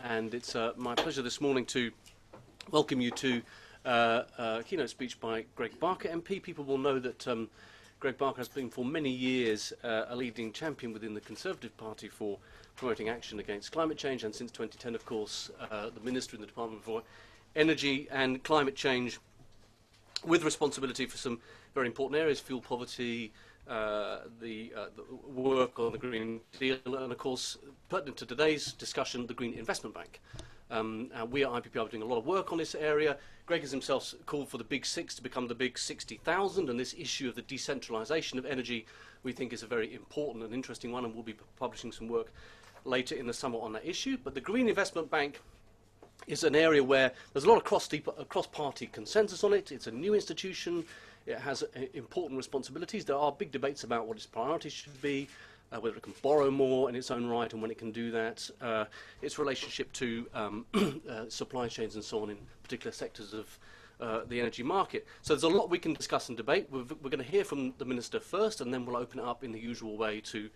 and it's my pleasure this morning to welcome you to a keynote speech by Greg Barker MP. People will know that Greg Barker has been for many years a leading champion within the Conservative Party for promoting action against climate change, and since 2010, of course, the Minister in the Department for Energy and Climate Change, with responsibility for some very important areas: fuel poverty, the work on the Green Deal, and of course, pertinent to today's discussion, the Green Investment Bank. We at IPPR are doing a lot of work on this area. Greg has himself called for the Big Six to become the Big 60,000, and this issue of the decentralisation of energy we think is a very important and interesting one, and we'll be publishing some work later in the summer on that issue. But the Green Investment Bank is an area where there's a lot of cross-party consensus on it. It's a new institution. It has important responsibilities. There are big debates about what its priorities should be, whether it can borrow more in its own right and when it can do that, its relationship to supply chains and so on in particular sectors of the energy market. So there's a lot we can discuss and debate. We're going to hear from the Minister first, and then we'll open it up in the usual way to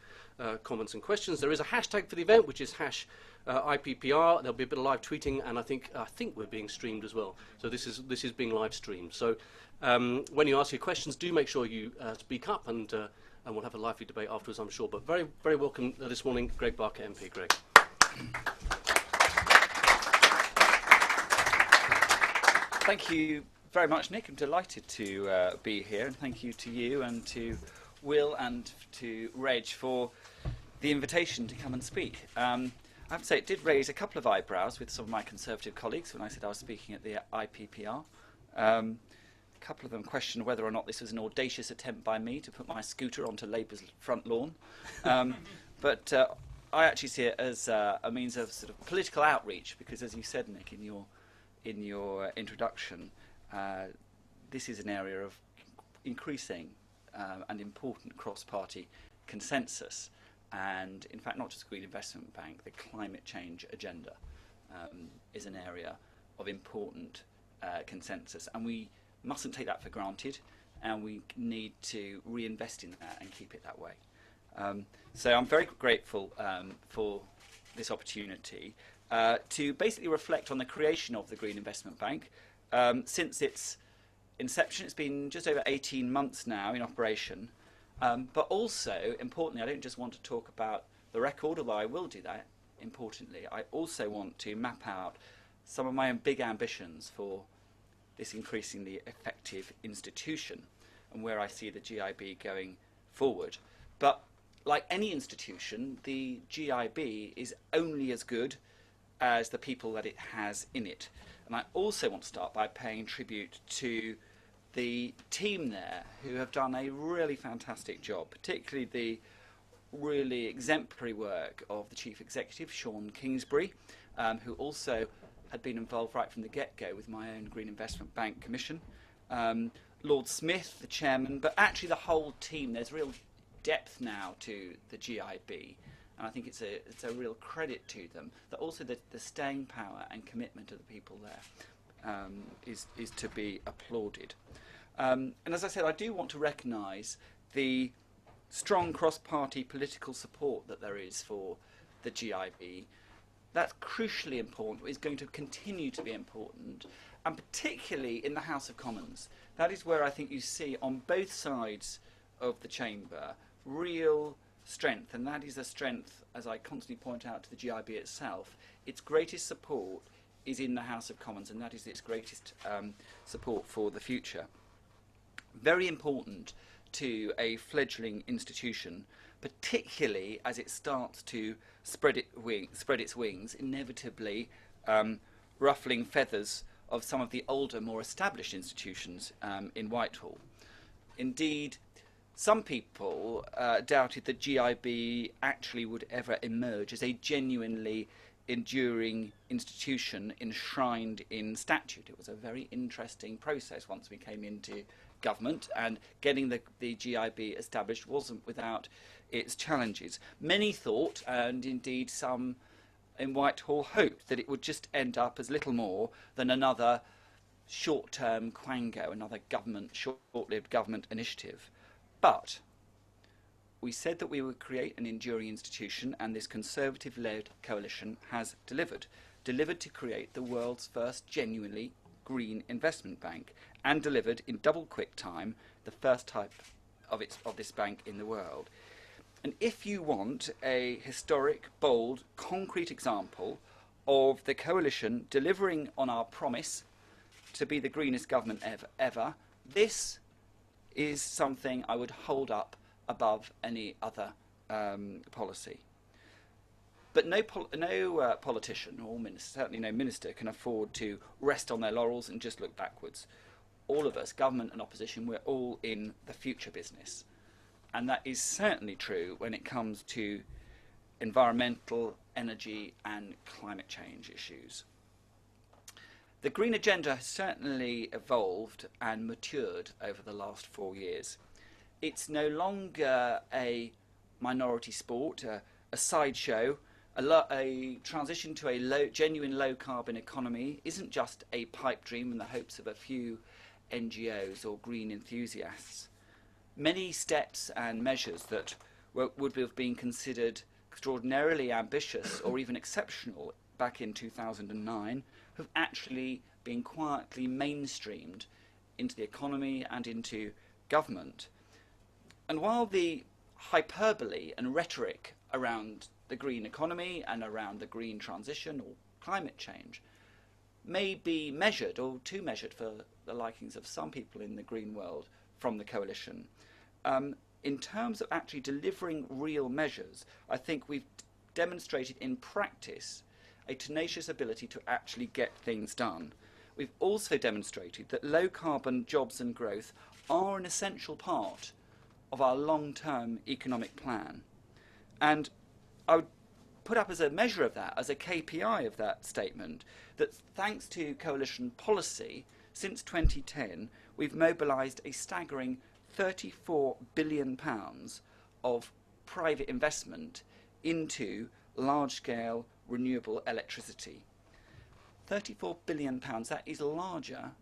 comments and questions. There is a hashtag for the event, which is #IPPR. There'll be a bit of live tweeting, and I think we're being streamed as well. So this is being live streamed. So when you ask your questions, do make sure you speak up, and we'll have a lively debate afterwards, I'm sure. But very, very welcome this morning, Greg Barker, MP. Greg. Thank you very much, Nick. I'm delighted to be here, and thank you to you and to Will and to Reg for the invitation to come and speak. I have to say, it did raise a couple of eyebrows with some of my Conservative colleagues when I said I was speaking at the IPPR. A couple of them questioned whether or not this was an audacious attempt by me to put my scooter onto Labour's front lawn. But I actually see it as a means of sort of political outreach, because, as you said, Nick, in your introduction, this is an area of increasing and important cross-party consensus. And, in fact, not just the Green Investment Bank, the climate change agenda is an area of important consensus. And we mustn't take that for granted, and we need to reinvest in that and keep it that way. So I'm very grateful for this opportunity to basically reflect on the creation of the Green Investment Bank. Since its inception, it's been just over 18 months now in operation. But also, importantly, I don't just want to talk about the record, although I will do that, importantly. I also want to map out some of my own big ambitions for this increasingly effective institution and where I see the GIB going forward. But like any institution, the GIB is only as good as the people that it has in it. And I also want to start by paying tribute to the team there, who have done a really fantastic job, particularly the really exemplary work of the Chief Executive, Sean Kingsbury, who also had been involved right from the get-go with my own Green Investment Bank Commission. Lord Smith, the chairman, but actually the whole team. There's real depth now to the GIB, and I think it's a real credit to them, that also the staying power and commitment of the people there is to be applauded. And as I said, I do want to recognise the strong cross-party political support that there is for the GIB. That's crucially important, is going to continue to be important, and particularly in the House of Commons. That is where I think you see on both sides of the chamber real strength, and that is a strength, as I constantly point out to the GIB itself. Its greatest support is in the House of Commons, and that is its greatest support for the future. Very important to a fledgling institution, particularly as it starts to spread its wings, inevitably ruffling feathers of some of the older, more established institutions in Whitehall. Indeed, some people doubted that GIB actually would ever emerge as a genuinely enduring institution enshrined in statute. It was a very interesting process once we came into government, and getting the GIB established wasn't without its challenges. Many thought, and indeed some in Whitehall hoped, that it would just end up as little more than another short-term quango, another short-lived government initiative. But we said that we would create an enduring institution, and this Conservative-led coalition has delivered to create the world's first genuinely green investment bank, and delivered in double quick time the first type of this bank in the world. And if you want a historic, bold, concrete example of the coalition delivering on our promise to be the greenest government ever, this is something I would hold up above any other policy. But no politician or minister, certainly no minister, can afford to rest on their laurels and just look backwards. All of us, government and opposition, we're all in the future business. And that is certainly true when it comes to environmental, energy and climate change issues. The green agenda has certainly evolved and matured over the last 4 years. It's no longer a minority sport, a sideshow. A transition to a genuine low-carbon economy isn't just a pipe dream in the hopes of a few NGOs or green enthusiasts. Many steps and measures that would have been considered extraordinarily ambitious or even exceptional back in 2009 have actually been quietly mainstreamed into the economy and into government. And while the hyperbole and rhetoric around the green economy and around the green transition or climate change may be measured, or too measured for the likings of some people in the green world from the coalition, in terms of actually delivering real measures, I think we've demonstrated in practice a tenacious ability to actually get things done. We've also demonstrated that low carbon jobs and growth are an essential part of our long-term economic plan. And I would put up as a measure of that, as a KPI of that statement, that thanks to coalition policy, since 2010, we've mobilised a staggering £34 billion of private investment into large-scale renewable electricity. £34 billion, that is larger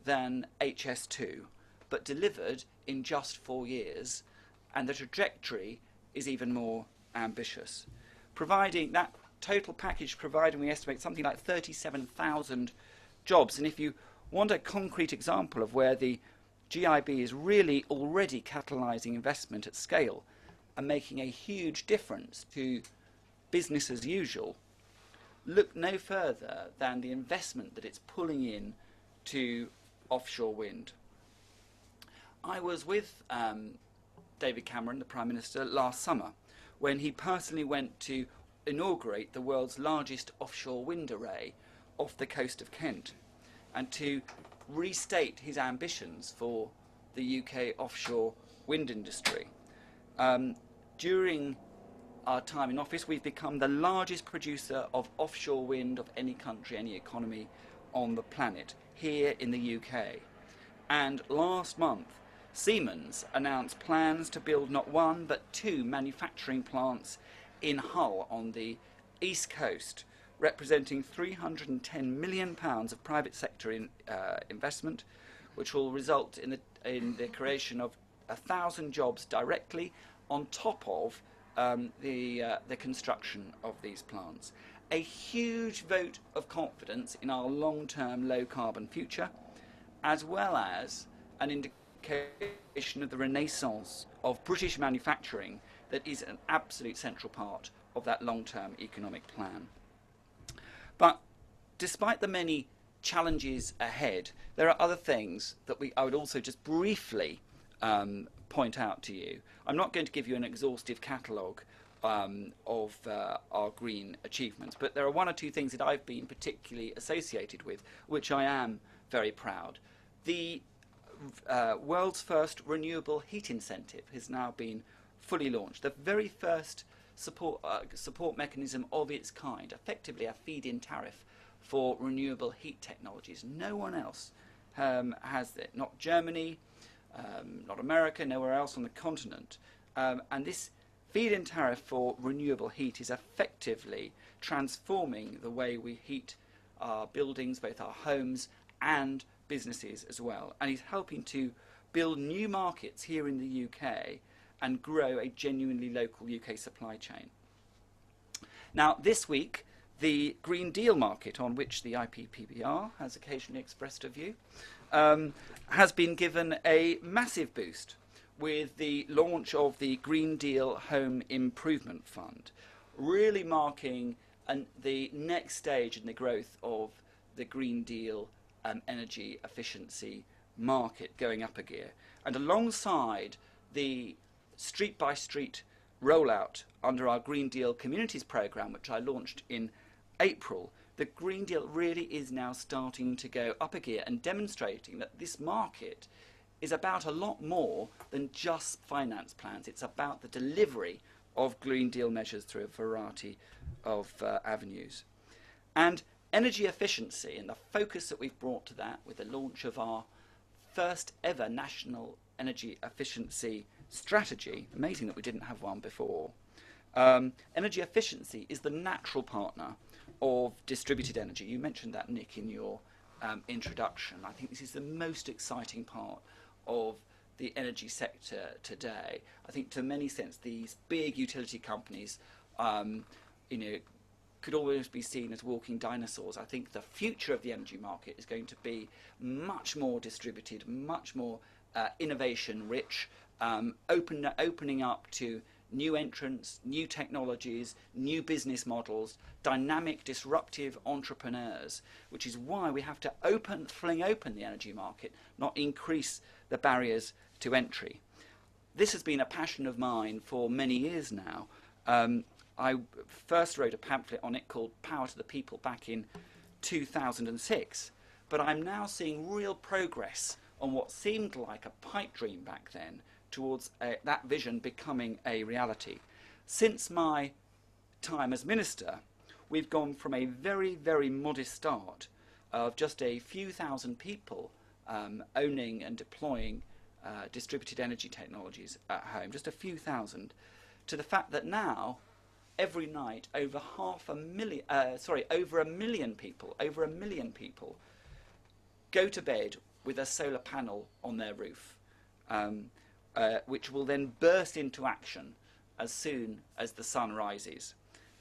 than HS2, but delivered in just 4 years, and the trajectory is even more ambitious. Providing that total package, providing we estimate something like 37,000 jobs. And if you want a concrete example of where the GIB is really already catalysing investment at scale and making a huge difference to business as usual, look no further than the investment that it's pulling in to offshore wind. I was with David Cameron, the Prime Minister, last summer when he personally went to inaugurate the world's largest offshore wind array off the coast of Kent, and to restate his ambitions for the UK offshore wind industry. During our time in office, we've become the largest producer of offshore wind of any country, any economy on the planet, here in the UK. And last month, Siemens announced plans to build not one but 2 manufacturing plants in Hull on the east coast, representing £310 million of private sector investment, which will result in the creation of 1,000 jobs directly on top of the construction of these plants. A huge vote of confidence in our long-term low-carbon future, as well as an indication of the renaissance of British manufacturing that is an absolute central part of that long-term economic plan. But despite the many challenges ahead, there are other things that I would also just briefly point out to you. I'm not going to give you an exhaustive catalogue of our green achievements, but there are 1 or 2 things that I've been particularly associated with, which I am very proud. The world's first renewable heat incentive has now been fully launched. The very first support mechanism of its kind, effectively a feed-in tariff for renewable heat technologies. No one else has it. Not Germany, not America, nowhere else on the continent. And this feed-in tariff for renewable heat is effectively transforming the way we heat our buildings, both our homes and businesses as well. And is helping to build new markets here in the UK and grow a genuinely local UK supply chain. Now, this week, the Green Deal market, on which the IPPBR has occasionally expressed a view, has been given a massive boost with the launch of the Green Deal Home Improvement Fund, really marking the next stage in the growth of the Green Deal energy efficiency market going up a gear. And alongside the street-by-street rollout under our Green Deal Communities programme, which I launched in April, the Green Deal really is now starting to go up a gear and demonstrating that this market is about a lot more than just finance plans. It's about the delivery of Green Deal measures through a variety of avenues. And energy efficiency and the focus that we've brought to that with the launch of our first ever national energy efficiency strategy, amazing that we didn't have one before. Energy efficiency is the natural partner of distributed energy. You mentioned that, Nick, in your introduction. I think this is the most exciting part of the energy sector today. I think to many sense these big utility companies could almost be seen as walking dinosaurs. I think the future of the energy market is going to be much more distributed, much more innovation rich, opening up to new entrants, new technologies, new business models, dynamic, disruptive entrepreneurs, which is why we have to fling open the energy market, not increase the barriers to entry. This has been a passion of mine for many years now. I first wrote a pamphlet on it called Power to the People back in 2006, but I'm now seeing real progress on what seemed like a pipe dream back then towards that vision becoming a reality. Since my time as minister, we've gone from a very, very modest start of just a few thousand people owning and deploying distributed energy technologies at home, just a few thousand, to the fact that now, every night, over a million people go to bed with a solar panel on their roof, which will then burst into action as soon as the sun rises.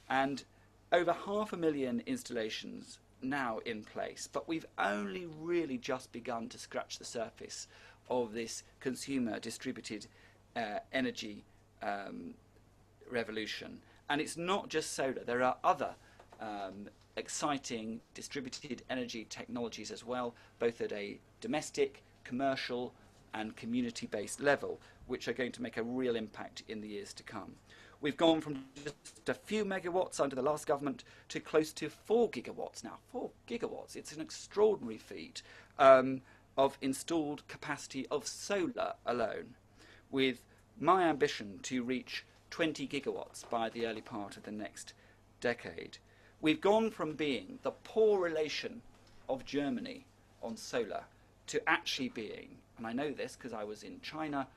And over 500,000 installations now in place, but we've only really just begun to scratch the surface of this consumer distributed energy revolution. And it's not just solar. There are other exciting distributed energy technologies as well, both at a domestic, commercial and community-based level, which are going to make a real impact in the years to come. We've gone from just a few megawatts under the last government to close to 4 gigawatts now. 4 gigawatts. It's an extraordinary feat of installed capacity of solar alone, with my ambition to reach 20 gigawatts by the early part of the next decade. We've gone from being the poor relation of Germany on solar to actually being, and I know this because I was in China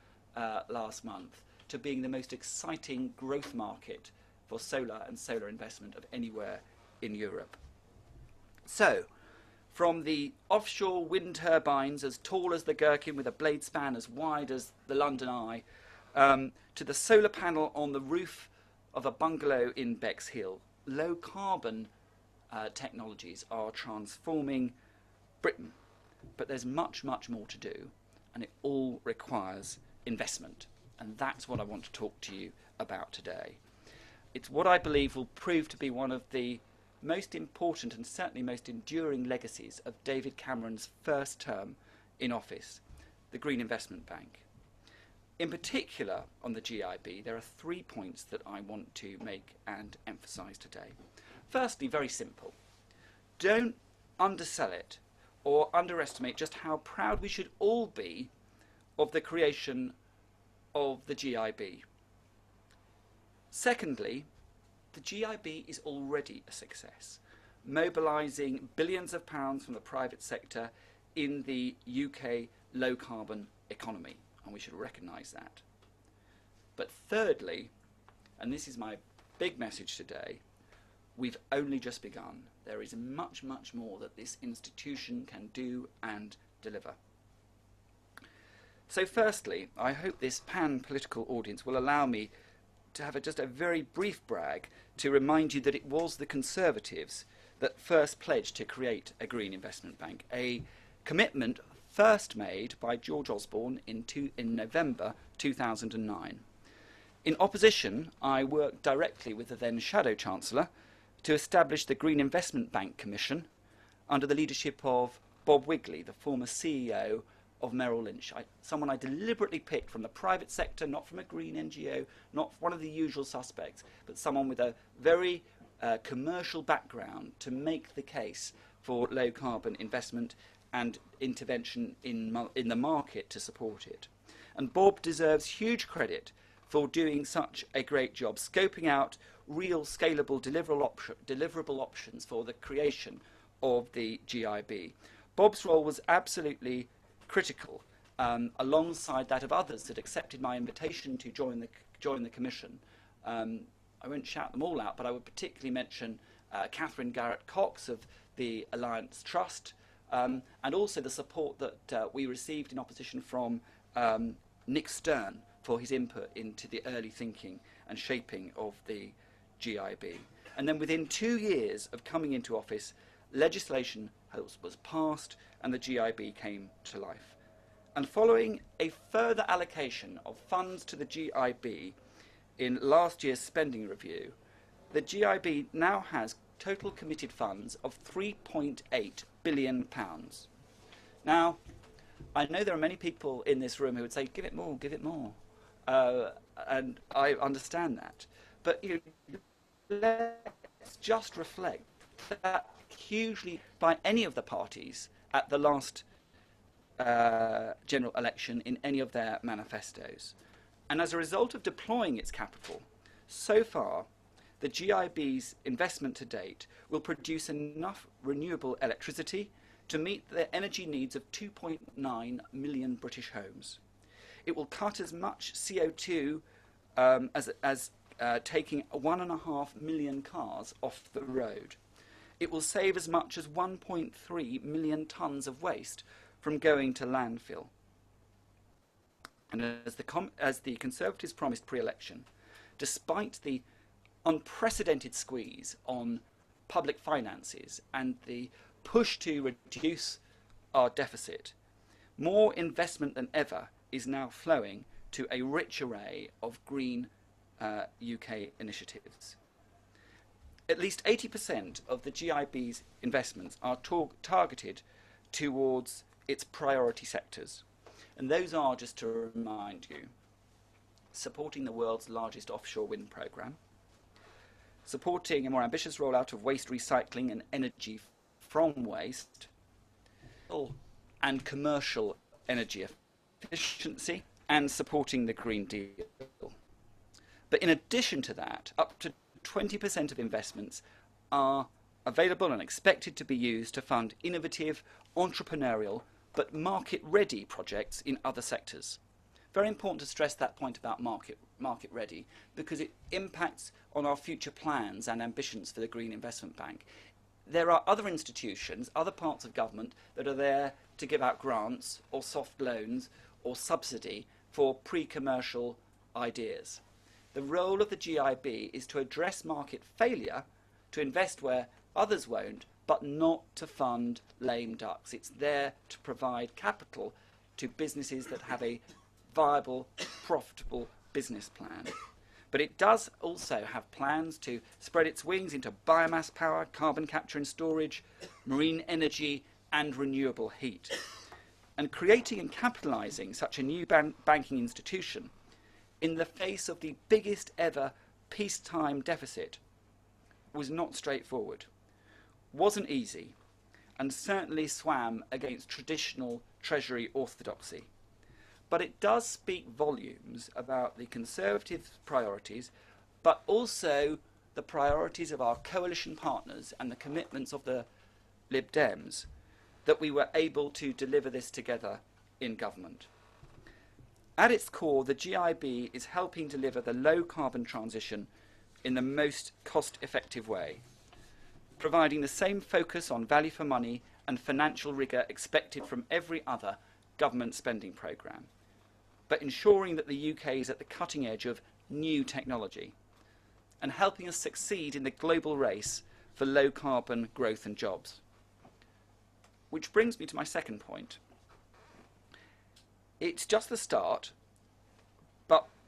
last month, to being the most exciting growth market for solar and solar investment of anywhere in Europe. So, from the offshore wind turbines as tall as the Gherkin with a blade span as wide as the London Eye, to the solar panel on the roof of a bungalow in Bexhill, low carbon technologies are transforming Britain. But there's much, much more to do, and it all requires investment. And that's what I want to talk to you about today. It's what I believe will prove to be one of the most important and certainly most enduring legacies of David Cameron's first term in office, the Green Investment Bank. In particular, on the GIB, there are 3 points that I want to make and emphasise today. Firstly, very simple. Don't undersell it or underestimate just how proud we should all be of the creation of the GIB. Secondly, the GIB is already a success, mobilising billions of pounds from the private sector in the UK low-carbon economy, and we should recognise that. But thirdly, and this is my big message today, we've only just begun. There is much, more that this institution can do and deliver. So firstly, I hope this pan-political audience will allow me to have just a very brief brag to remind you that it was the Conservatives that first pledged to create a green investment bank, a commitment first made by George Osborne in November 2009. In opposition, I worked directly with the then Shadow Chancellor to establish the Green Investment Bank Commission under the leadership of Bob Wigley, the former CEO of Merrill Lynch, someone I deliberately picked from the private sector, not from a green NGO, not one of the usual suspects, but someone with a very commercial background to make the case for low carbon investment and intervention in the market to support it. And Bob deserves huge credit for doing such a great job, scoping out real scalable deliverable options for the creation of the GIB. Bob's role was absolutely critical, alongside that of others that accepted my invitation to join the Commission. I won't shout them all out, but I would particularly mention Catherine Garrett-Cox of the Alliance Trust, and also the support that we received in opposition from Nick Stern for his input into the early thinking and shaping of the GIB. And then within 2 years of coming into office, legislation was passed and the GIB came to life. And following a further allocation of funds to the GIB in last year's spending review, the GIB now has total committed funds of £3.8 billion. Now, I know there are many people in this room who would say, give it more, give it more. And I understand that. But let's just reflect that hugely by any of the parties at the last general election in any of their manifestos. And as a result of deploying its capital, so far, the GIB's investment to date will produce enough renewable electricity to meet the energy needs of 2.9 million British homes. It will cut as much CO2 as taking 1.5 million cars off the road. It will save as much as 1.3 million tonnes of waste from going to landfill. And as the Conservatives promised pre-election, despite the unprecedented squeeze on public finances and the push to reduce our deficit, more investment than ever is now flowing to a rich array of green UK initiatives. At least 80% of the GIB's investments are targeted towards its priority sectors. And those are, just to remind you, supporting the world's largest offshore wind programme, supporting a more ambitious rollout of waste recycling and energy from waste, and commercial energy efficiency, and supporting the Green Deal. But in addition to that, up to 20% of investments are available and expected to be used to fund innovative, entrepreneurial, but market-ready projects in other sectors. Very important to stress that point about market-ready, because it impacts on our future plans and ambitions for the Green Investment Bank. There are other institutions, other parts of government that are there to give out grants or soft loans or subsidy for pre-commercial ideas. The role of the GIB is to address market failure, to invest where others won't, but not to fund lame ducks. It's there to provide capital to businesses that have a viable, profitable business plan. But it does also have plans to spread its wings into biomass power, carbon capture and storage, marine energy and renewable heat. And creating and capitalising such a new banking institution in the face of the biggest ever peacetime deficit was not straightforward, wasn't easy, and certainly swam against traditional Treasury orthodoxy. But it does speak volumes about the Conservative priorities, but also the priorities of our coalition partners and the commitments of the Lib Dems, that we were able to deliver this together in government. At its core, the GIB is helping deliver the low-carbon transition in the most cost-effective way, providing the same focus on value for money and financial rigour expected from every other government spending programme. but ensuring that the UK is at the cutting edge of new technology and helping us succeed in the global race for low carbon growth and jobs. Which brings me to my second point. It's just the start,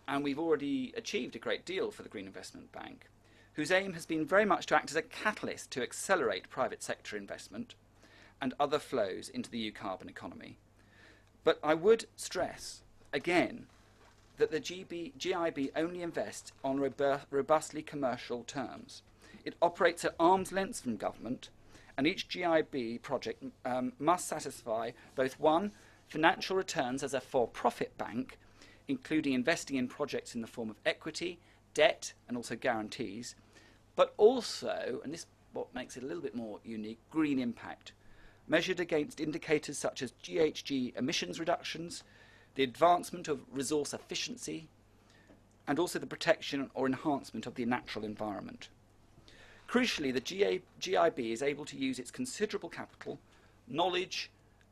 and we've already achieved a great deal for the Green Investment Bank, whose aim has been very much to act as a catalyst to accelerate private sector investment and other flows into the carbon economy. But I would stress, again, that the GIB only invests on robustly commercial terms. It operates at arm's length from government, and each GIB project must satisfy both, one, financial returns as a for-profit bank, including investing in projects in the form of equity, debt, and also guarantees, but also, and this is what makes it a little bit more unique, green impact, measured against indicators such as GHG emissions reductions, the advancement of resource efficiency, and also the protection or enhancement of the natural environment. Crucially, the GIB is able to use its considerable capital, knowledge,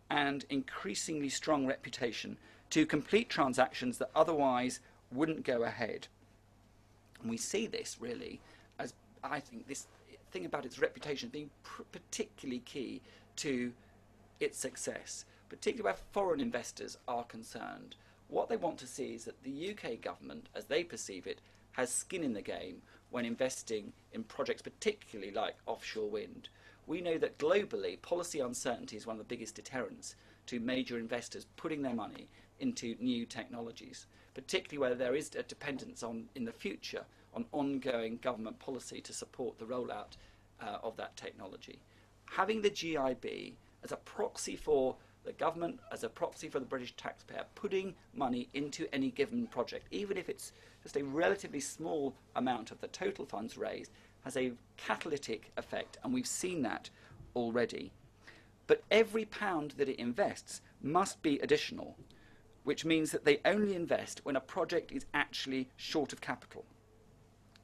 and increasingly strong reputation to complete transactions that otherwise wouldn't go ahead. And we see this really as, I think, this thing about its reputation being particularly key to its success, particularly where foreign investors are concerned. What they want to see is that the UK government, as they perceive it, has skin in the game when investing in projects particularly like offshore wind. We know that globally, policy uncertainty is one of the biggest deterrents to major investors putting their money into new technologies, particularly where there is a dependence on, in the future, on ongoing government policy to support the rollout of that technology. Having the GIB as a proxy for the government, as a proxy for the British taxpayer, putting money into any given project, even if it's just a relatively small amount of the total funds raised, has a catalytic effect, and we've seen that already. But every pound that it invests must be additional, which means that they only invest when a project is actually short of capital.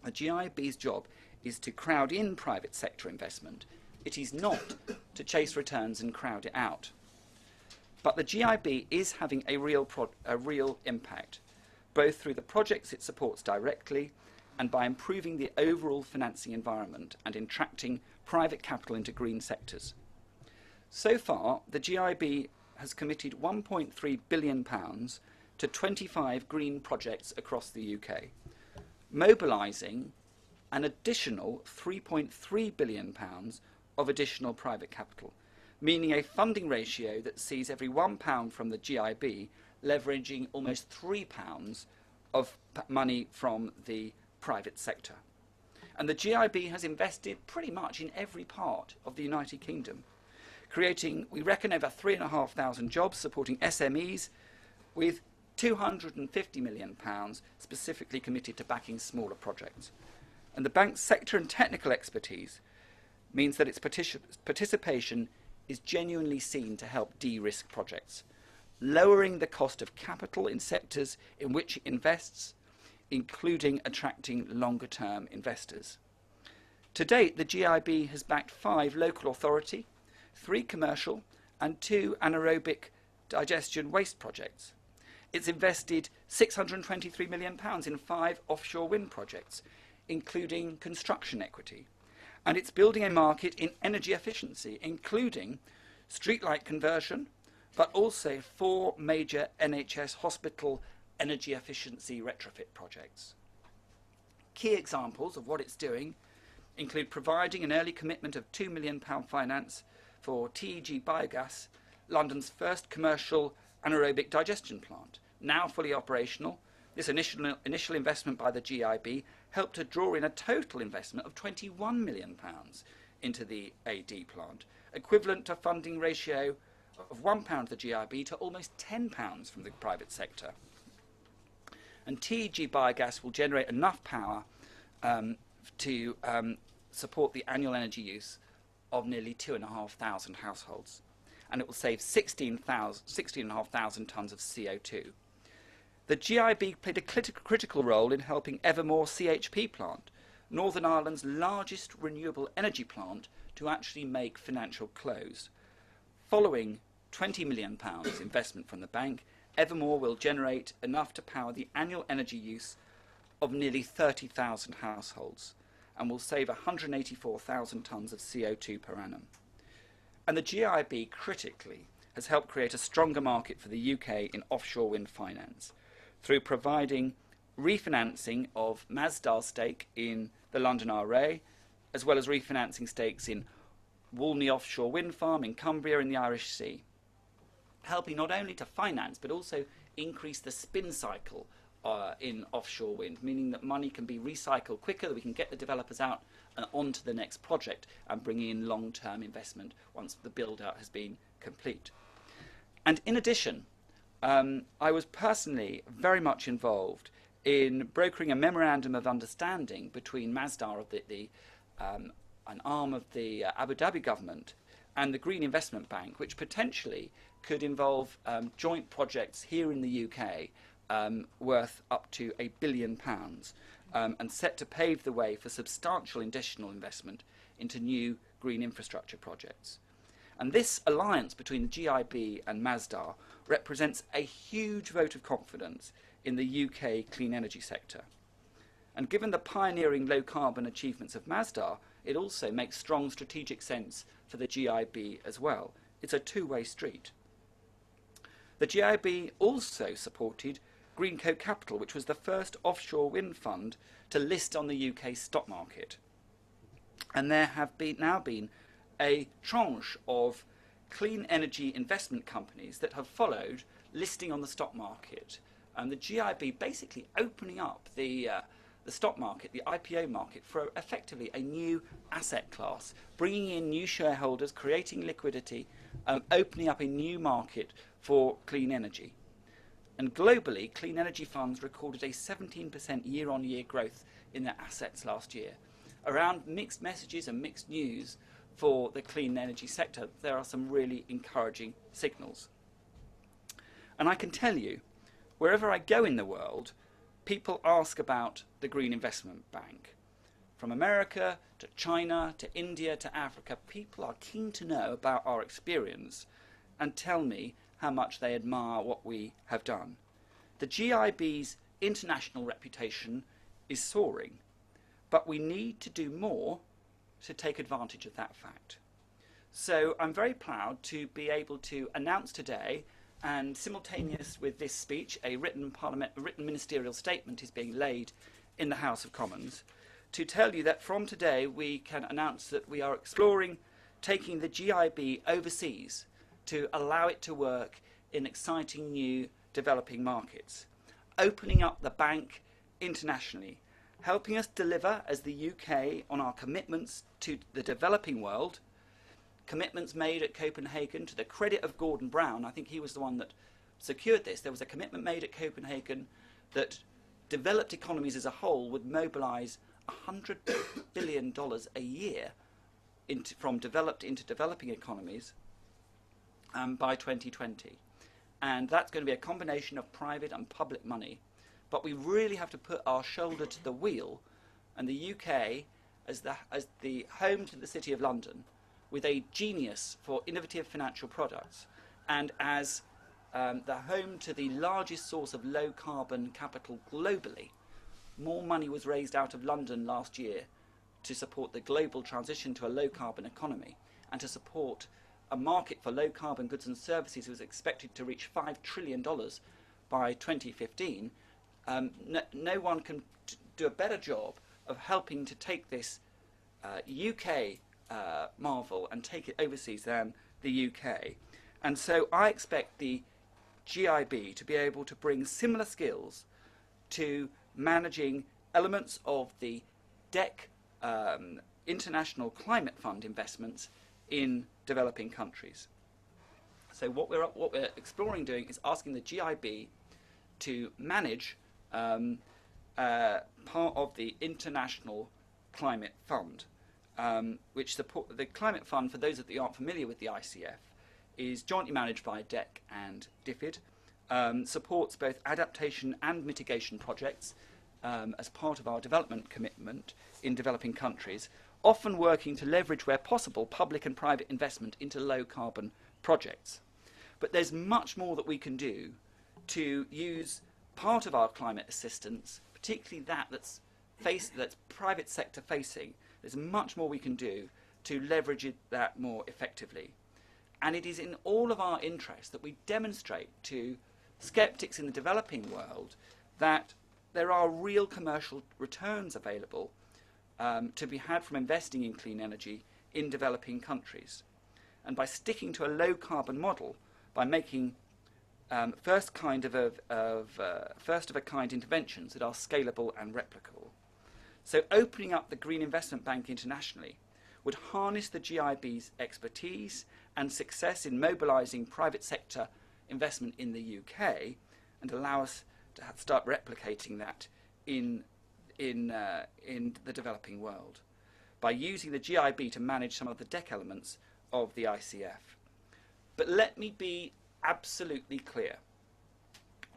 The GIB's job is to crowd in private sector investment. It is not to chase returns and crowd it out. But the GIB is having a real impact, both through the projects it supports directly and by improving the overall financing environment and attracting private capital into green sectors. So far, the GIB has committed £1.3 billion to 25 green projects across the UK, mobilising an additional £3.3 billion of additional private capital, meaning a funding ratio that sees every £1 from the GIB leveraging almost £3 of money from the private sector. And the GIB has invested pretty much in every part of the United Kingdom, creating, we reckon, over 3,500 jobs supporting SMEs, with £250 million specifically committed to backing smaller projects. And the bank's sector and technical expertise means that its participation is genuinely seen to help de-risk projects, lowering the cost of capital in sectors in which it invests, including attracting longer-term investors. To date, the GIB has backed 5 local authority, 3 commercial, and 2 anaerobic digestion waste projects. It's invested £623 million in 5 offshore wind projects, including construction equity. And it's building a market in energy efficiency, including streetlight conversion, but also 4 major NHS hospital energy efficiency retrofit projects. Key examples of what it's doing include providing an early commitment of £2 million finance for TEG Biogas, London's first commercial anaerobic digestion plant. Now fully operational, this initial investment by the GIB helped to draw in a total investment of £21 million into the AD plant, equivalent to a funding ratio of £1 to the GIB to almost £10 from the private sector. And TEG Biogas will generate enough power to support the annual energy use of nearly 2,500 households. And it will save 16,500 tonnes of CO2. The GIB played a critical role in helping Evermore CHP plant, Northern Ireland's largest renewable energy plant, to actually make financial close. Following £20 million investment from the bank, Evermore will generate enough to power the annual energy use of nearly 30,000 households and will save 184,000 tonnes of CO2 per annum. And the GIB, critically, has helped create a stronger market for the UK in offshore wind finance through providing refinancing of Masdar's stake in the London RA, as well as refinancing stakes in Walney offshore wind farm in Cumbria in the Irish Sea, helping not only to finance but also increase the spin cycle in offshore wind, meaning that money can be recycled quicker, that we can get the developers out and onto the next project and bring in long-term investment once the build-out has been complete. And in addition, I was personally very much involved in brokering a memorandum of understanding between Masdar, an arm of the Abu Dhabi government, and the Green Investment Bank, which potentially could involve joint projects here in the UK worth up to £1 billion and set to pave the way for substantial additional investment into new green infrastructure projects. And this alliance between the GIB and Masdar represents a huge vote of confidence in the UK clean energy sector. And given the pioneering low-carbon achievements of Masdar, it also makes strong strategic sense for the GIB as well. It's a two-way street. The GIB also supported Greencoat Capital, which was the first offshore wind fund to list on the UK stock market. And there have now been a tranche of clean energy investment companies that have followed listing on the stock market. And the GIB basically opening up the stock market, the IPO market, for effectively a new asset class, bringing in new shareholders, creating liquidity, opening up a new market for clean energy. And globally, clean energy funds recorded a 17% year-on-year growth in their assets last year. Around mixed messages and mixed news for the clean energy sector, there are some really encouraging signals. And I can tell you, wherever I go in the world, people ask about the Green Investment Bank. From America to China to India to Africa, people are keen to know about our experience and tell me how much they admire what we have done. The GIB's international reputation is soaring, but we need to do more to take advantage of that fact. So I'm very proud to be able to announce today, and simultaneous with this speech, a written ministerial statement is being laid in the House of Commons, to tell you that from today we can announce that we are exploring taking the GIB overseas to allow it to work in exciting new developing markets, opening up the bank internationally, helping us deliver as the UK on our commitments to the developing world, commitments made at Copenhagen to the credit of Gordon Brown. I think he was the one that secured this. There was a commitment made at Copenhagen that developed economies as a whole would mobilise $100 billion a year from developed into developing economies by 2020. And that's going to be a combination of private and public money. But we really have to put our shoulder to the wheel, and the UK, as the home to the City of London, with a genius for innovative financial products, and as the home to the largest source of low-carbon capital globally. More money was raised out of London last year to support the global transition to a low-carbon economy and to support a market for low-carbon goods and services was expected to reach $5 trillion by 2015. No one can do a better job of helping to take this UK marvel and take it overseas than the UK. And so I expect the GIB to be able to bring similar skills to managing elements of the DEC International Climate Fund investments in developing countries. So what we're exploring doing is asking the GIB to manage part of the International Climate Fund, which support the Climate Fund, for those that aren't familiar with the ICF, is jointly managed by DEC and DFID, supports both adaptation and mitigation projects as part of our development commitment in developing countries, often working to leverage, where possible, public and private investment into low-carbon projects. But there's much more that we can do to use part of our climate assistance, particularly that's private sector facing. There's much more we can do to leverage that more effectively. And it is in all of our interest that we demonstrate to skeptics in the developing world that there are real commercial returns available to be had from investing in clean energy in developing countries. And by sticking to a low carbon model, by making first of a kind interventions that are scalable and replicable. So opening up the Green Investment Bank internationally would harness the GIB's expertise and success in mobilising private sector investment in the UK and allow us to start replicating that in the developing world by using the GIB to manage some of the DEC elements of the ICF. But let me be absolutely clear.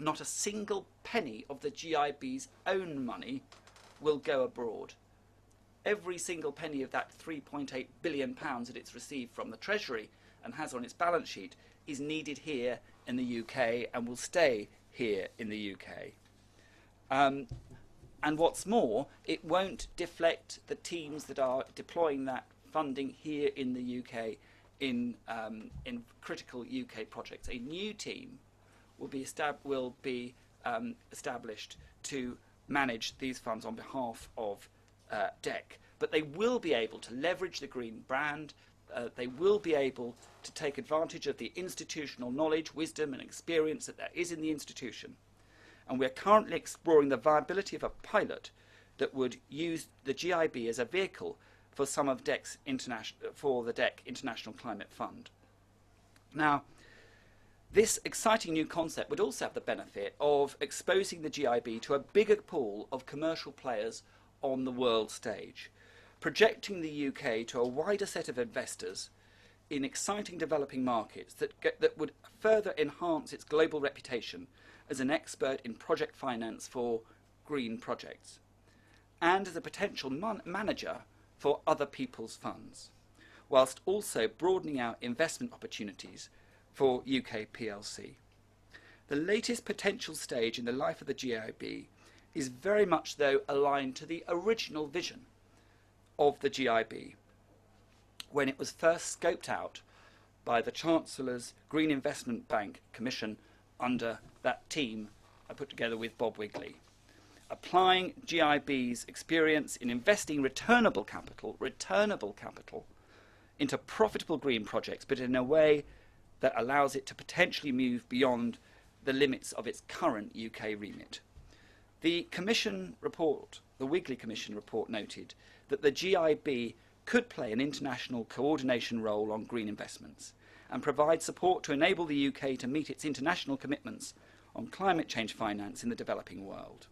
Not a single penny of the GIB's own money will go abroad. Every single penny of that £3.8 billion that it's received from the Treasury and has on its balance sheet is needed here in the UK and will stay here in the UK. And what's more, it won't deflect the teams that are deploying that funding here in the UK in critical UK projects. A new team will be established to manage these funds on behalf of DEC. But they will be able to leverage the green brand. They will be able to take advantage of the institutional knowledge, wisdom and experience that there is in the institution. And we're currently exploring the viability of a pilot that would use the GIB as a vehicle for some of the DEC International Climate Fund. Now, this exciting new concept would also have the benefit of exposing the GIB to a bigger pool of commercial players on the world stage, projecting the UK to a wider set of investors in exciting developing markets that would further enhance its global reputation as an expert in project finance for green projects, and as a potential manager for other people's funds, whilst also broadening out investment opportunities for UK PLC. The latest potential stage in the life of the GIB is very much, though, aligned to the original vision of the GIB when it was first scoped out by the Chancellor's Green Investment Bank Commission under that team I put together with Bob Wigley, applying GIB's experience in investing returnable capital into profitable green projects, but in a way that allows it to potentially move beyond the limits of its current UK remit. The Commission report, the Wigley Commission report, noted that the GIB could play an international coordination role on green investments and provide support to enable the UK to meet its international commitments on climate change finance in the developing world.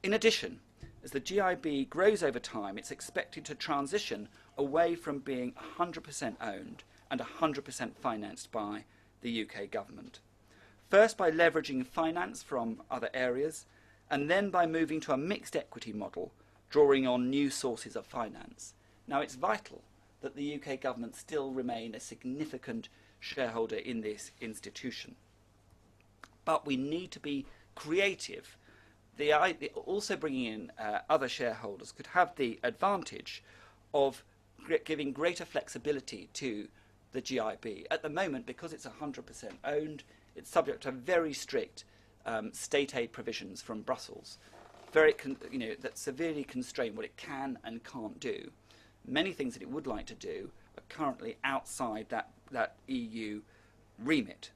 In addition, as the GIB grows over time, it's expected to transition away from being 100% owned and 100% financed by the UK government. First by leveraging finance from other areas, and then by moving to a mixed equity model, drawing on new sources of finance. Now, it's vital that the UK government still remain a significant shareholder in this institution. But we need to be creative. Also bringing in other shareholders could have the advantage of giving greater flexibility to the GIB. At the moment, because it's 100% owned, it's subject to very strict state aid provisions from Brussels, that severely constrain what it can and can't do. Many things that it would like to do are currently outside that EU remit.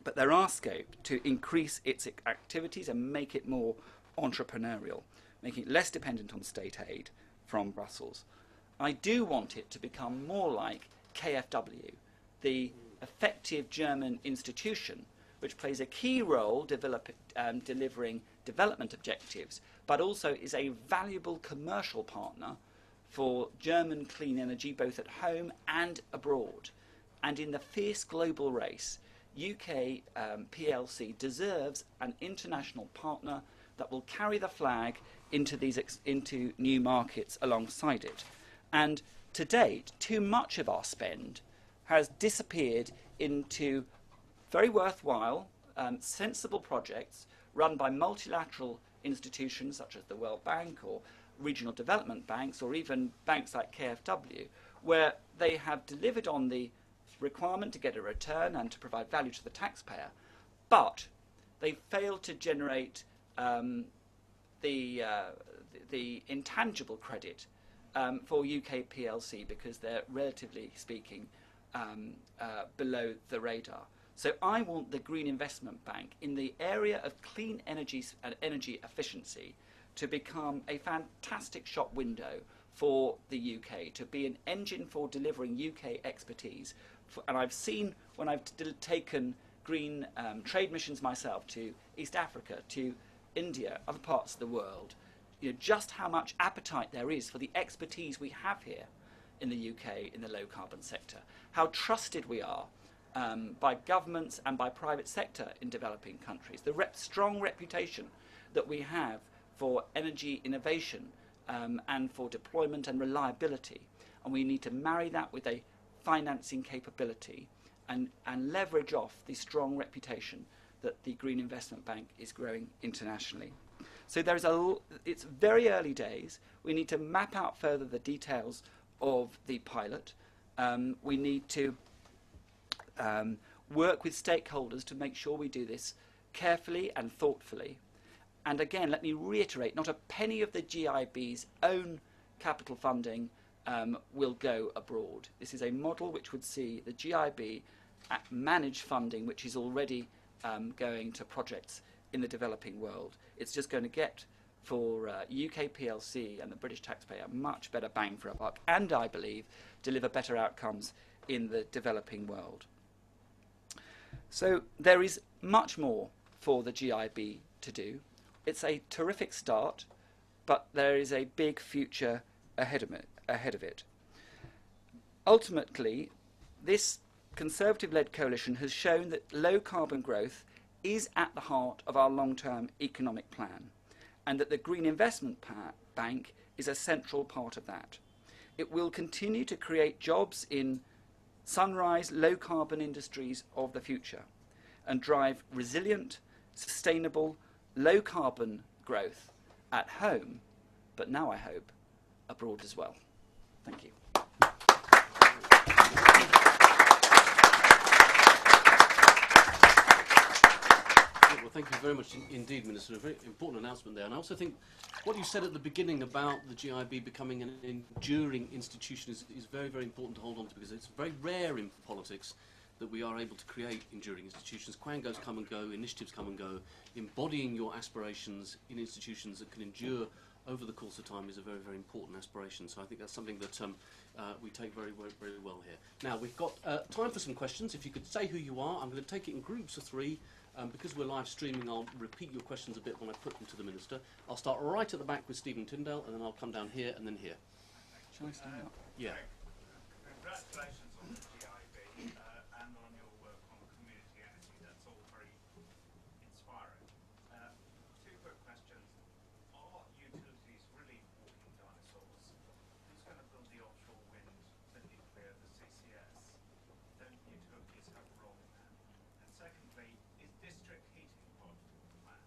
But there are scope to increase its activities and make it more entrepreneurial, making it less dependent on state aid from Brussels. I do want it to become more like KfW, the effective German institution which plays a key role delivering development objectives, but also is a valuable commercial partner for German clean energy both at home and abroad. And in the fierce global race, UK PLC deserves an international partner that will carry the flag into new markets alongside it. And to date, too much of our spend has disappeared into very worthwhile, sensible projects run by multilateral institutions such as the World Bank or regional development banks or even banks like KfW, where they have delivered on the requirement to get a return and to provide value to the taxpayer, but they failed to generate the intangible credit for UK PLC because they're relatively speaking below the radar. So I want the Green Investment Bank in the area of clean energy and energy efficiency to become a fantastic shop window for the UK, to be an engine for delivering UK expertise. And I've seen when I've taken green trade missions myself to East Africa, to India, other parts of the world, just how much appetite there is for the expertise we have here in the UK in the low carbon sector, how trusted we are by governments and by private sector in developing countries, the strong reputation that we have for energy innovation and for deployment and reliability. And we need to marry that with a financing capability and leverage off the strong reputation that the Green Investment Bank is growing internationally. So it's very early days. We need to map out further the details of the pilot. We need to work with stakeholders to make sure we do this carefully and thoughtfully. And again, let me reiterate, not a penny of the GIB's own capital funding will go abroad. This is a model which would see the GIB manage funding, which is already going to projects in the developing world. It's just going to get for UK PLC and the British taxpayer much better bang for a buck, and I believe deliver better outcomes in the developing world. So there is much more for the GIB to do. It's a terrific start, but there is a big future ahead of it. Ultimately, this Conservative-led coalition has shown that low carbon growth is at the heart of our long-term economic plan, and that the Green Investment Bank is a central part of that. It will continue to create jobs in sunrise, low-carbon industries of the future and drive resilient, sustainable, low-carbon growth at home, but now I hope abroad as well. Thank you. Well, thank you very much indeed, Minister. A very important announcement there. And I also think what you said at the beginning about the GIB becoming an enduring institution is very, very important to hold on to, because it's very rare in politics that we are able to create enduring institutions. Quangos come and go, initiatives come and go. Embodying your aspirations in institutions that can endure over the course of time is a very, very important aspiration. So I think that's something that we take very, very, very well here. Now, we've got time for some questions. If you could say who you are, I'm going to take it in groups of 3. Because we're live streaming, I'll repeat your questions a bit when I put them to the Minister. I'll start right at the back with Stephen Tyndale, and then I'll come down here and then here. Shall I stand up? Yeah. Congratulations on the GIB and on your work on community energy. That's all very inspiring. 2 quick questions. Are utilities really walking dinosaurs? Who's going to build the offshore wind, the nuclear, the CCS? Don't utilities have a role in that? And secondly, is district heating part of the plan?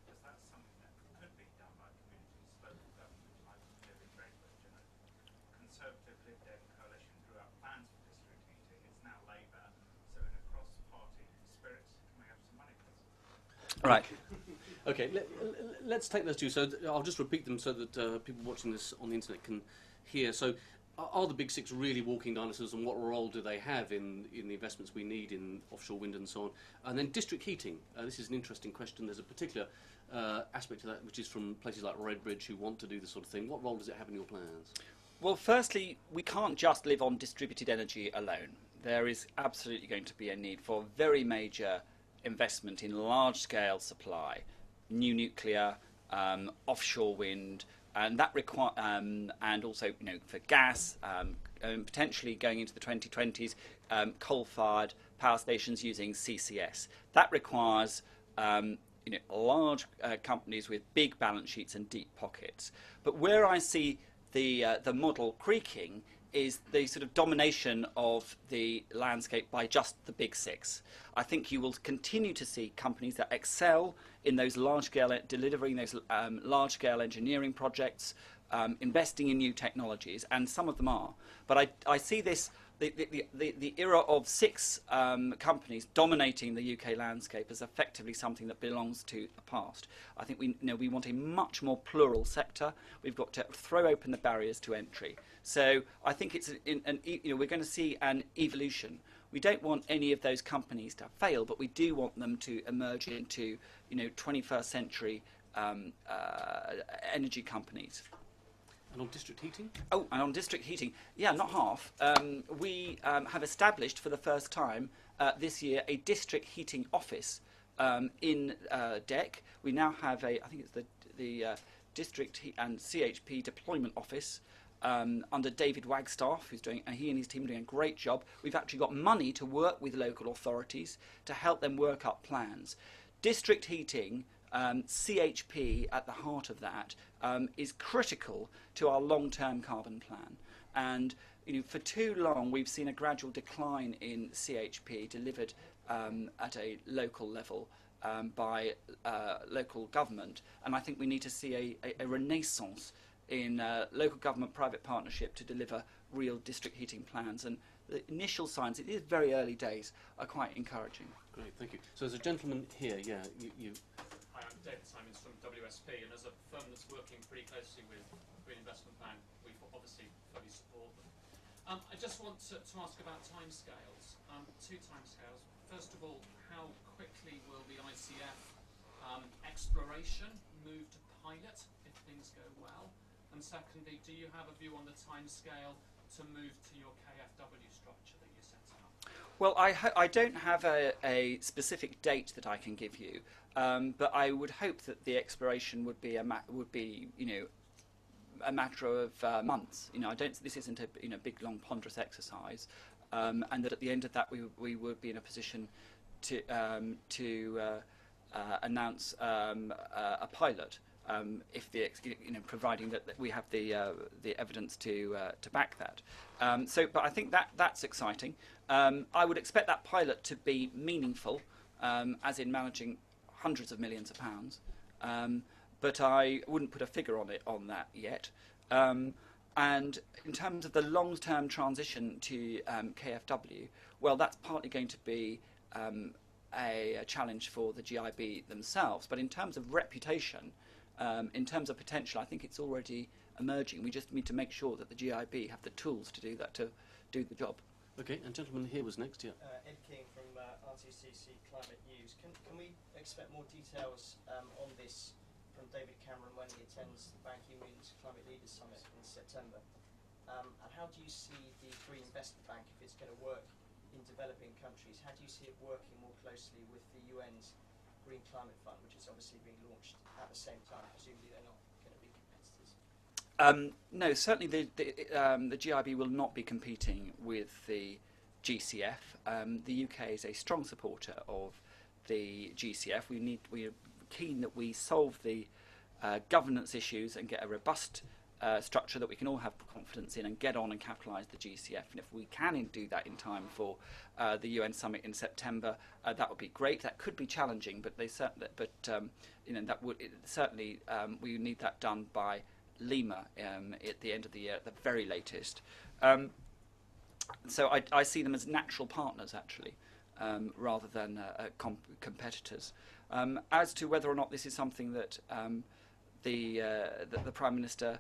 Because that's something that could be done by communities, local government, like we did in Redbridge, and a Conservative Lib Dem coalition drew up plans for district heating. It's now Labour, so in a cross-party spirit, can we have some money, please? Right. Okay, let's take those 2. So I'll just repeat them so that people watching this on the internet can hear. So are the big 6 really walking dinosaurs, and what role do they have in the investments we need in offshore wind and so on? And then district heating. This is an interesting question. There's a particular aspect of that which is from places like Redbridge who want to do this sort of thing. What role does it have in your plans? Well, firstly, we can't just live on distributed energy alone. There is absolutely going to be a need for very major investment in large-scale supply, new nuclear, offshore wind, and that and also, for gas, potentially going into the 2020s, coal-fired power stations using CCS. That requires large companies with big balance sheets and deep pockets. But where I see the model creaking is the sort of domination of the landscape by just the big six. I think you will continue to see companies that excel in those large-scale, delivering those large-scale engineering projects, investing in new technologies, and some of them are. But I see this, the era of six companies dominating the UK landscape as effectively something that belongs to the past. I think we want a much more plural sector. We've got to throw open the barriers to entry. So I think it's we're going to see an evolution. We don't want any of those companies to fail, but we do want them to emerge into 21st century energy companies. And on district heating? Oh, and on district heating, yeah, not half. We have established for the first time this year a district heating office in DEC. We now have I think it's the district and CHP deployment office under David Wagstaff, he and his team are doing a great job. We've actually got money to work with local authorities to help them work up plans. District heating, CHP at the heart of that, is critical to our long-term carbon plan. And for too long we've seen a gradual decline in CHP delivered at a local level by local government, and I think we need to see a renaissance in local government private partnership to deliver real district heating plans. And the initial signs, it is very early days, are quite encouraging. Great, thank you. So there's a gentleman here, yeah, you. Hi, I'm David Simons from WSP, and as a firm that's working pretty closely with Green Investment Bank, we obviously fully support them. I just want to ask about timescales. Two timescales. First of all, how quickly will the ICF exploration move to pilot if things go well? And secondly, do you have a view on the timescale to move to your KfW structure that you're setting up? Well, I don't have a specific date that I can give you, but I would hope that the exploration would be a matter of months. This isn't a big, long, ponderous exercise, and that at the end of that we would be in a position to announce a pilot. If providing that we have the evidence to back that. But I think that's exciting. I would expect that pilot to be meaningful, as in managing hundreds of millions of pounds. But I wouldn't put a figure on that yet. And in terms of the long-term transition to KfW, well, that's partly going to be a challenge for the GIB themselves. But in terms of reputation, in terms of potential, I think it's already emerging. We just need to make sure that the GIB have the tools to do that, to do the job. Okay, and gentleman here was next, yeah. Ed King from RTCC Climate News. Can we expect more details on this from David Cameron when he attends the Ban Ki-moon's Climate Leaders Summit in September? And how do you see the Green Investment Bank, if it's going to work in developing countries, how do you see it working more closely with the UN's Green Climate Fund, which is obviously being launched at the same time? Presumably they're not going to be competitors. No, certainly the GIB will not be competing with the GCF. The UK is a strong supporter of the GCF. We are keen that we solve the governance issues and get a robust structure that we can all have confidence in and get on and capitalise the GCF. And if we can do that in time for the UN summit in September, that would be great. That could be challenging, but certainly we need that done by Lima at the end of the year at the very latest. So I see them as natural partners, actually, rather than competitors. As to whether or not this is something that the Prime Minister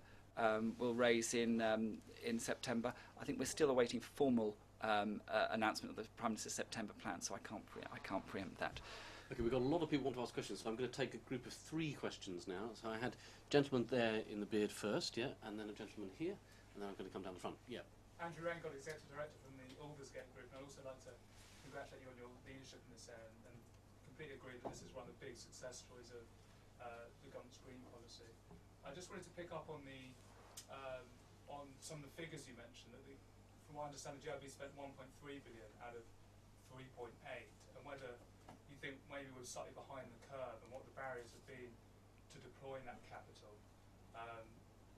will raise in September, I think we're still awaiting formal announcement of the Prime Minister's September plan, so I can't preempt that. Okay, we've got a lot of people want to ask questions, so I'm going to take a group of 3 questions now. So I had a gentleman there in the beard first, yeah, and then a gentleman here, and then I'm going to come down the front. Yeah. Andrew Rengott, Executive Director from the Aldersgate Group, and I'd also like to congratulate you on your leadership in this area and completely agree that this is one of the big success stories of the government's green policy. I just wanted to pick up on some of the figures you mentioned. That from what I understand, the GIB spent 1.3 billion out of 3.8, and whether you think maybe we're slightly behind the curve and what the barriers have been to deploying that capital,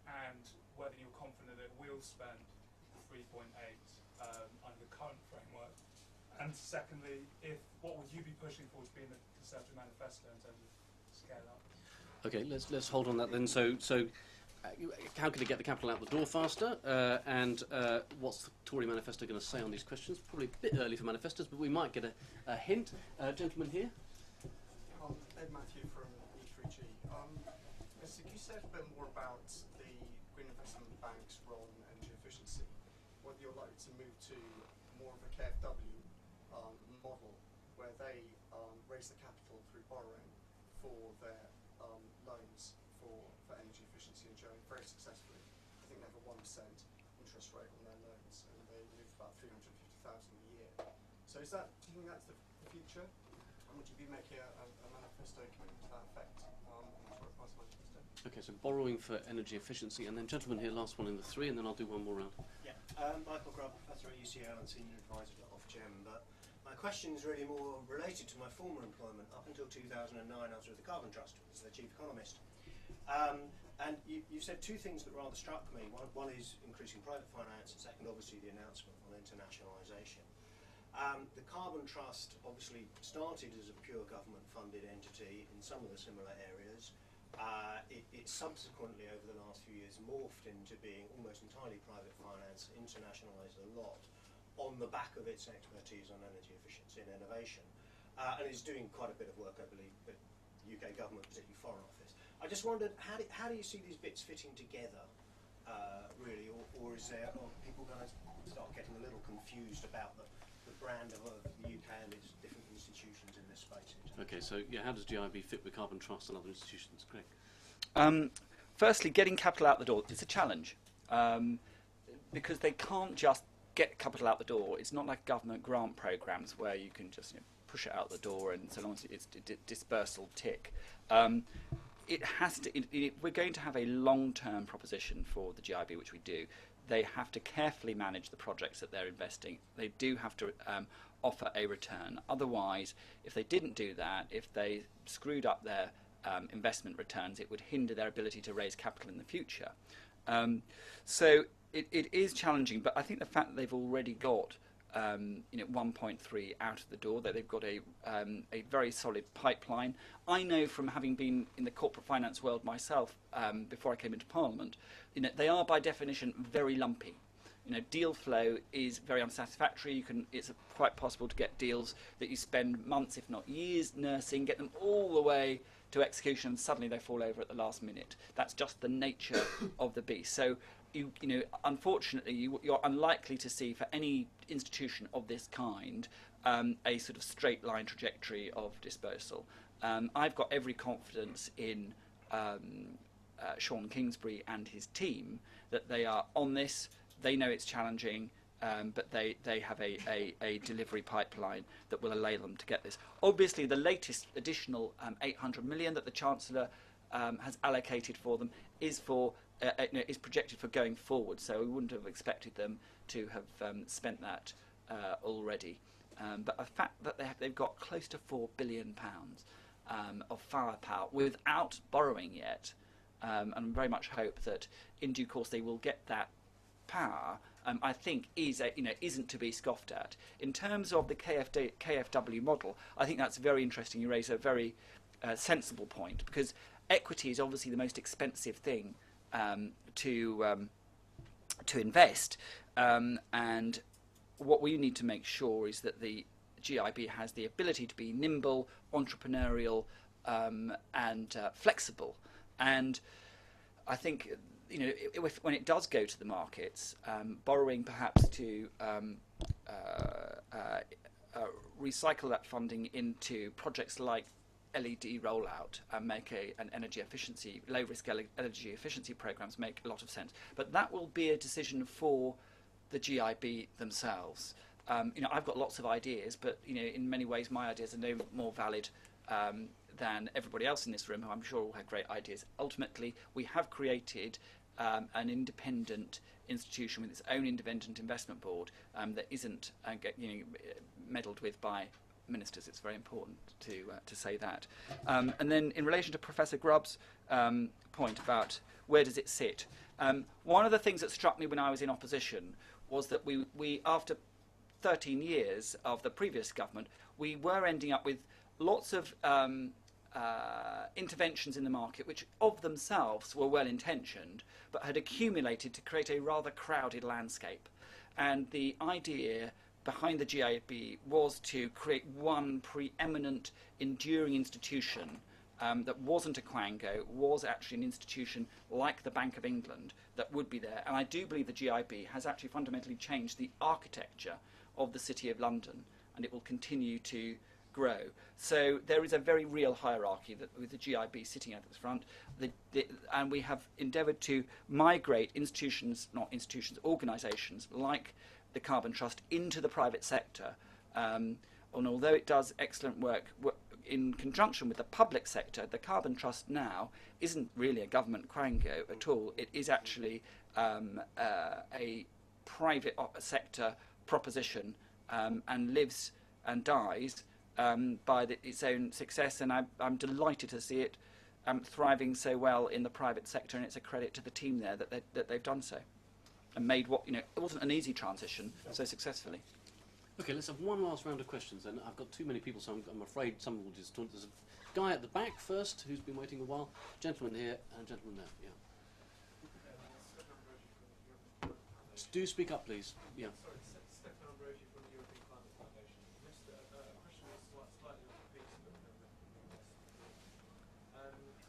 and whether you're confident that it will spend the 3.8 under the current framework? And secondly, what would you be pushing for to be in the Conservative manifesto in terms of scale up? Okay, let's hold on that then. So how can it get the capital out the door faster? And what's the Tory manifesto going to say on these questions? Probably a bit early for manifestos, but we might get a hint. Gentleman here. Ed Matthew from E3G. Could you say a bit more about the Green Investment Bank's role in energy efficiency? Whether you're likely to move to more of a KfW model, where they raise the capital through borrowing for their loans for energy efficiency and Germany very successfully. I think they have a 1% interest rate on their loans, and they move about 350,000 a year. So do you think that's the future? And would you be making a manifesto commitment to that effect on the Tory Party manifesto? Okay, so borrowing for energy efficiency, and then gentleman here, last one in the three, and then I'll do one more round. Yeah, Michael Grubb, Professor at UCL and Senior Advisor to Ofgem, but my question is really more related to my former employment. Up until 2009 I was with the Carbon Trust as the Chief Economist. And you said two things that rather struck me. One is increasing private finance, and second obviously the announcement on internationalisation. The Carbon Trust obviously started as a pure government-funded entity in some of the similar areas. It subsequently, over the last few years, morphed into being almost entirely private finance, internationalised a lot on the back of its expertise on energy efficiency and innovation, and is doing quite a bit of work, I believe, with the UK government, particularly Foreign Office. I just wondered, how do you see these bits fitting together, really, or are people going to start getting a little confused about the brand of the UK and its different institutions in this space? Okay, so yeah, how does GIB fit with Carbon Trust and other institutions? Greg? Firstly, getting capital out the door is a challenge, because they can't just get capital out the door. It's not like government grant programs where you can just push it out the door and so long as it's dispersal tick. It has to. We're going to have a long-term proposition for the GIB, which we do. They have to carefully manage the projects that they're investing. They do have to offer a return. Otherwise, if they didn't do that, if they screwed up their investment returns, it would hinder their ability to raise capital in the future. So it is challenging, but I think the fact that they've already got 1.3 out of the door, that they've got a very solid pipeline. I know from having been in the corporate finance world myself before I came into Parliament, they are by definition very lumpy. Deal flow is very unsatisfactory. It's quite possible to get deals that you spend months, if not years, nursing, get them all the way to execution, and suddenly they fall over at the last minute. That's just the nature of the beast. So, unfortunately, you're unlikely to see for any institution of this kind a sort of straight line trajectory of dispersal. I've got every confidence in Sean Kingsbury and his team that they are on this. They know it's challenging, but they have a delivery pipeline that will allow them to get this. Obviously, the latest additional 800 million that the Chancellor has allocated for them is projected for going forward, so we wouldn't have expected them to have spent that already. But the fact that they've got close to £4 billion of firepower without borrowing yet, and very much hope that in due course they will get that power, I think isn't to be scoffed at. In terms of the KfW model, I think that's very interesting. You raise a very sensible point, because equity is obviously the most expensive thing to invest, and what we need to make sure is that the GIB has the ability to be nimble, entrepreneurial, and flexible. And I think when it does go to the markets, borrowing perhaps to recycle that funding into projects like LED rollout and make an energy efficiency, low-risk energy efficiency programs make a lot of sense. But that will be a decision for the GIB themselves. I've got lots of ideas, but in many ways my ideas are no more valid than everybody else in this room, who I'm sure will have great ideas. Ultimately, we have created an independent institution with its own independent investment board that isn't meddled with by ministers. It's very important to say that. And then in relation to Professor Grubb's point about where does it sit, one of the things that struck me when I was in opposition was that we after 13 years of the previous government, we were ending up with lots of interventions in the market which of themselves were well intentioned but had accumulated to create a rather crowded landscape. And the idea behind the GIB was to create one preeminent, enduring institution that wasn't a quango, was actually an institution like the Bank of England that would be there. And I do believe the GIB has actually fundamentally changed the architecture of the City of London, and it will continue to grow. So there is a very real hierarchy that, with the GIB sitting at the front, and we have endeavoured to migrate institutions, not institutions, organisations like the Carbon Trust into the private sector. And although it does excellent work in conjunction with the public sector, the Carbon Trust now isn't really a government quango at all. It is actually a private sector proposition and lives and dies by its own success, and I'm delighted to see it thriving so well in the private sector, and it's a credit to the team there that they've done so and made what, it wasn't an easy transition so successfully. Okay, let's have one last round of questions then. I've got too many people, so I'm afraid some will just talk. There's a guy at the back first who's been waiting a while, gentleman here and gentleman there. Yeah. Do speak up, please. Yeah. Sorry, Stefan Ambrosi from the European Climate Foundation. Mr. A question is slightly off the piece, but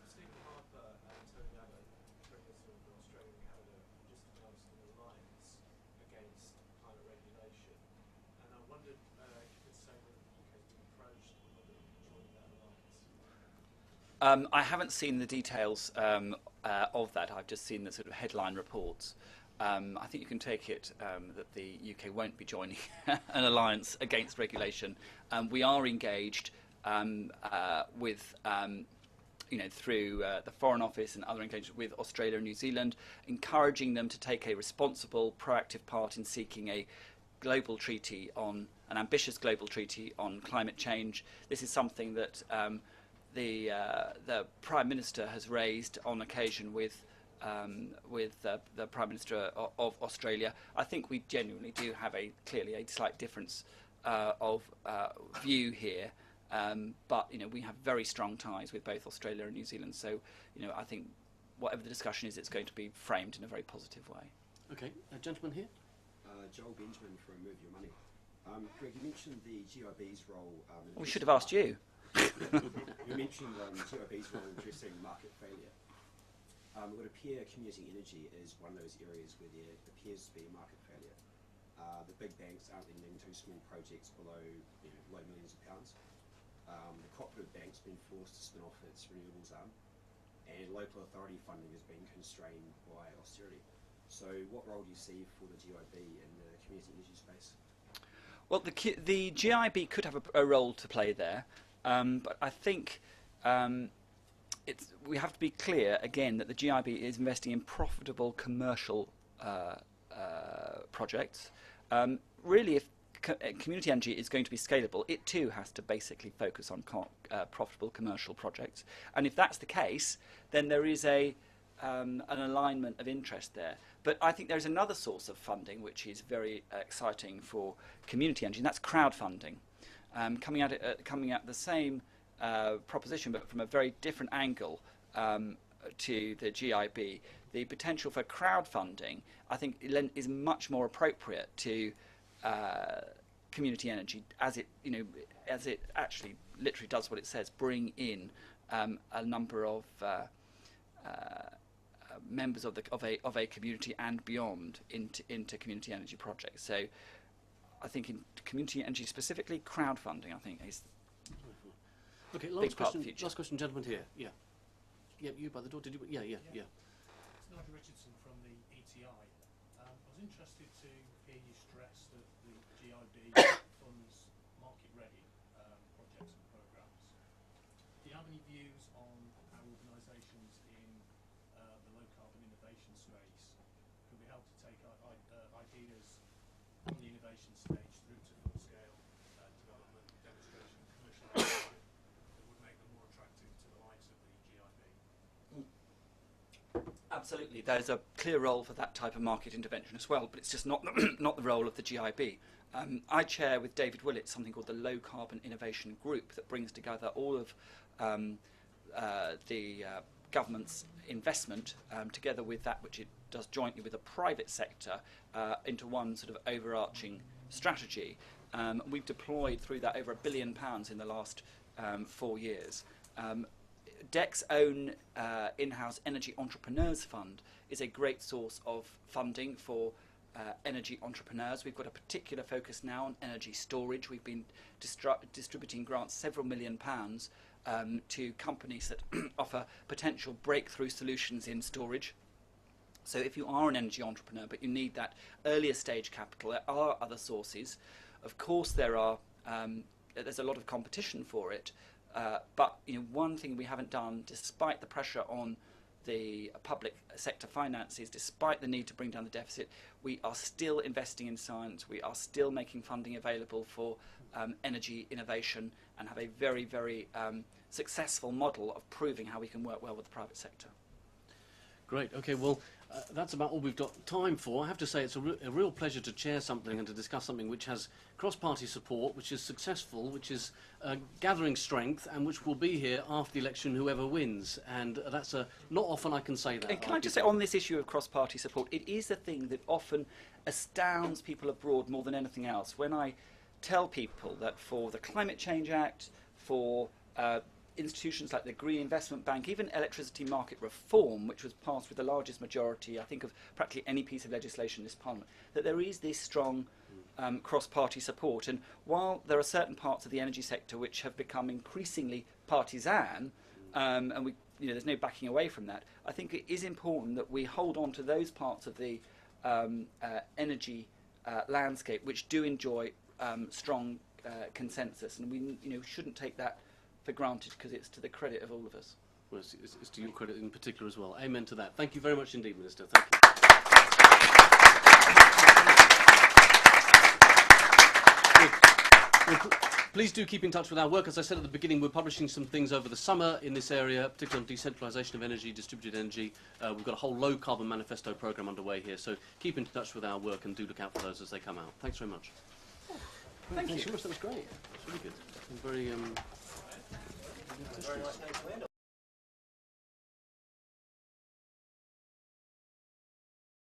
Stephen Harper and Tony Abbott, during the sort of Australian Canada, just announced an alliance against climate regulation, and I wondered if you could say whether the UK has been approached or whether it will join that alliance. I haven't seen the details of that. I've just seen the sort of headline reports. I think you can take it that the UK won't be joining an alliance against regulation. We are engaged with, through the Foreign Office and other engagement with Australia and New Zealand, encouraging them to take a responsible, proactive part in seeking a global treaty on, an ambitious global treaty on climate change. This is something that the Prime Minister has raised on occasion with the Prime Minister of Australia. I think we genuinely do have clearly a slight difference of view here, but we have very strong ties with both Australia and New Zealand. So I think whatever the discussion is, it's going to be framed in a very positive way. Okay, a gentleman here. Joel Benjamin from Move Your Money. Greg, you mentioned the GIB's role. We should have asked you. You mentioned GIB's role in addressing market failure. It would appear community energy is one of those areas where there appears to be market failure. The big banks aren't lending to small projects below low millions of pounds. The cooperative bank's been forced to spin off its renewables arm, and local authority funding has been constrained by austerity. So what role do you see for the GIB in the community energy space? Well, the GIB could have a role to play there, but I think we have to be clear again that the GIB is investing in profitable commercial projects. Really, if community energy is going to be scalable, it too has to basically focus on profitable commercial projects. And if that's the case, then there is an alignment of interest there. But I think there's another source of funding which is very exciting for community energy, and that's crowdfunding, coming at the same proposition, but from a very different angle to the GIB. The potential for crowdfunding, I think, is much more appropriate to community energy, as it actually literally does what it says: bring in a number of members of a community and beyond into community energy projects. So, I think in community energy specifically, crowdfunding, I think, is okay. Last Question, gentleman here. Yeah, you by the door. Did you? Yeah. It's Nigel Richardson from the ETI. I was interested to hear you stress that the GIB funds market-ready projects and programmes. Do you have any views on how organisations in the low-carbon innovation space could be helped to take ideas from the innovation stage through to full-scale development, demonstration, and commercialisation that would make them more attractive to the likes of the GIB? absolutely. There's a clear role for that type of market intervention as well, but it's just not not the role of the GIB. I chair with David Willett something called the Low Carbon Innovation Group that brings together all of the government's investment together with that which it does jointly with the private sector into one sort of overarching strategy. We've deployed through that over £1 billion in the last 4 years. DEC's own in-house Energy Entrepreneurs Fund is a great source of funding for energy entrepreneurs. We've got a particular focus now on energy storage. We've been distributing grants, several £1 million, to companies that offer potential breakthrough solutions in storage. So if you are an energy entrepreneur but you need that earlier stage capital, there are other sources. Of course there's a lot of competition for it, but one thing we haven't done, despite the pressure on the public sector finances, despite the need to bring down the deficit, we are still investing in science, we are still making funding available for energy innovation, and have a very, very successful model of proving how we can work well with the private sector. Great. Okay, well, that's about all we've got time for. I have to say it's a real pleasure to chair something and to discuss something which has cross-party support, which is successful, which is gathering strength, and which will be here after the election, whoever wins. And that's not often I can say that. And can I just say on this issue of cross-party support, it is the thing that often astounds people abroad more than anything else. When I tell people that for the Climate Change Act, for institutions like the Green Investment Bank, even electricity market reform, which was passed with the largest majority, I think, of practically any piece of legislation in this Parliament, that there is this strong cross-party support. And while there are certain parts of the energy sector which have become increasingly partisan, and there's no backing away from that, I think it is important that we hold on to those parts of the energy landscape which do enjoy strong consensus, and we shouldn't take that for granted, because it's to the credit of all of us. Well, it's to your credit in particular as well. Amen to that. Thank you very much indeed, Minister. Thank you. Well, please do keep in touch with our work. As I said at the beginning, we're publishing some things over the summer in this area, particularly on decentralisation of energy, distributed energy. We've got a whole low carbon manifesto programme underway here, so keep in touch with our work and do look out for those as they come out. Thanks very much. Thank you. Thanks so much. That was great. That was really good. And very Very nice note to end on.